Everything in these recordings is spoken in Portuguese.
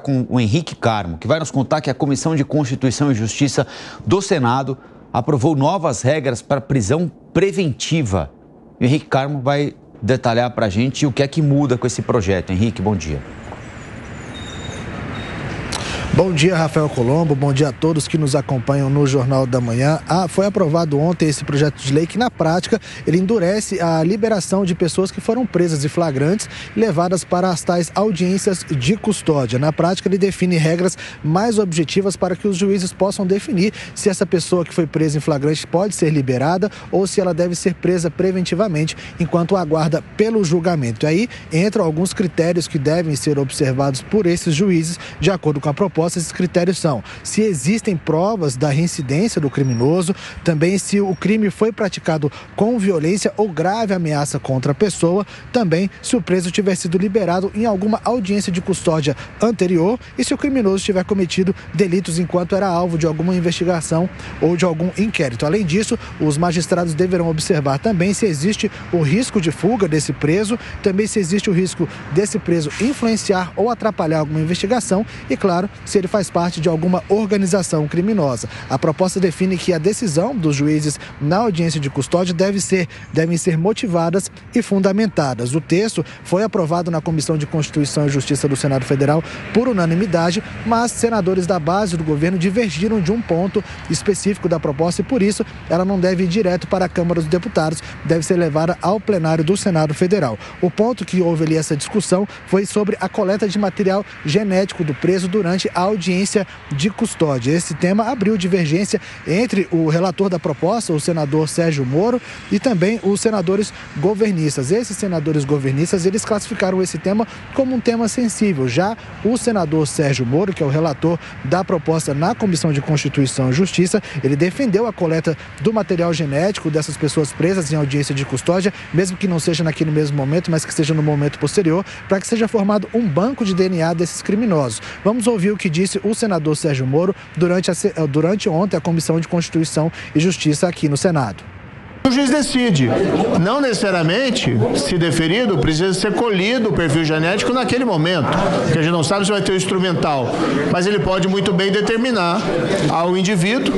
com o Henrique Carmo, que vai nos contar que a Comissão de Constituição e Justiça do Senado aprovou novas regras para prisão preventiva. O Henrique Carmo vai detalhar para a gente o que é que muda com esse projeto. Henrique, bom dia. Bom dia, Rafael Colombo. Bom dia a todos que nos acompanham no Jornal da Manhã. Foi aprovado ontem esse projeto de lei que, na prática, ele endurece a liberação de pessoas que foram presas em flagrantes e levadas para as tais audiências de custódia. Na prática, ele define regras mais objetivas para que os juízes possam definir se essa pessoa que foi presa em flagrante pode ser liberada ou se ela deve ser presa preventivamente enquanto aguarda pelo julgamento. E aí entram alguns critérios que devem ser observados por esses juízes, de acordo com a proposta. Esses critérios são: se existem provas da reincidência do criminoso, também se o crime foi praticado com violência ou grave ameaça contra a pessoa, também se o preso tiver sido liberado em alguma audiência de custódia anterior e se o criminoso tiver cometido delitos enquanto era alvo de alguma investigação ou de algum inquérito. Além disso, os magistrados deverão observar também se existe o risco de fuga desse preso, também se existe o risco desse preso influenciar ou atrapalhar alguma investigação e, claro, se ele faz parte de alguma organização criminosa. A proposta define que a decisão dos juízes na audiência de custódia devem ser motivadas e fundamentadas. O texto foi aprovado na Comissão de Constituição e Justiça do Senado Federal por unanimidade, mas senadores da base do governo divergiram de um ponto específico da proposta e, por isso, ela não deve ir direto para a Câmara dos Deputados, deve ser levada ao plenário do Senado Federal. O ponto que houve ali essa discussão foi sobre a coleta de material genético do preso durante a audiência de custódia. Esse tema abriu divergência entre o relator da proposta, o senador Sérgio Moro, e também os senadores governistas. Esses senadores governistas, eles classificaram esse tema como um tema sensível. Já o senador Sérgio Moro, que é o relator da proposta na Comissão de Constituição e Justiça, ele defendeu a coleta do material genético dessas pessoas presas em audiência de custódia, mesmo que não seja naquele mesmo momento, mas que seja no momento posterior, para que seja formado um banco de DNA desses criminosos. Vamos ouvir o que disse o senador Sérgio Moro durante ontem a Comissão de Constituição e Justiça aqui no Senado. O juiz decide. Não necessariamente, se deferido, precisa ser colhido o perfil genético naquele momento, porque a gente não sabe se vai ter o instrumental, mas ele pode muito bem determinar ao indivíduo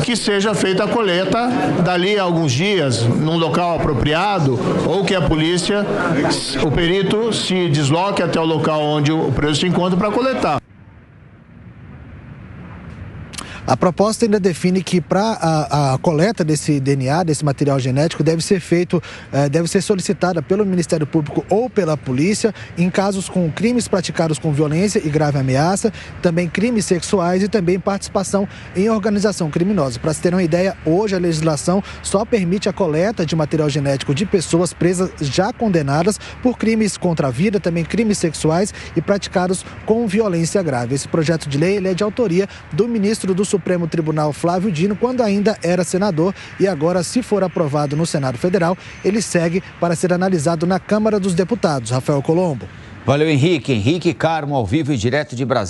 que seja feita a coleta dali a alguns dias, num local apropriado, ou que a polícia, o perito, se desloque até o local onde o preso se encontra para coletar. A proposta ainda define que para a coleta desse DNA, desse material genético, deve ser solicitada pelo Ministério Público ou pela polícia em casos com crimes praticados com violência e grave ameaça, também crimes sexuais e também participação em organização criminosa. Para se ter uma ideia, hoje a legislação só permite a coleta de material genético de pessoas presas já condenadas por crimes contra a vida, também crimes sexuais e praticados com violência grave. Esse projeto de lei ele é de autoria do ministro do Supremo Tribunal Flávio Dino, quando ainda era senador, e agora, se for aprovado no Senado Federal, ele segue para ser analisado na Câmara dos Deputados. Rafael Colombo. Valeu, Henrique. Henrique Carmo, ao vivo e direto de Brasília.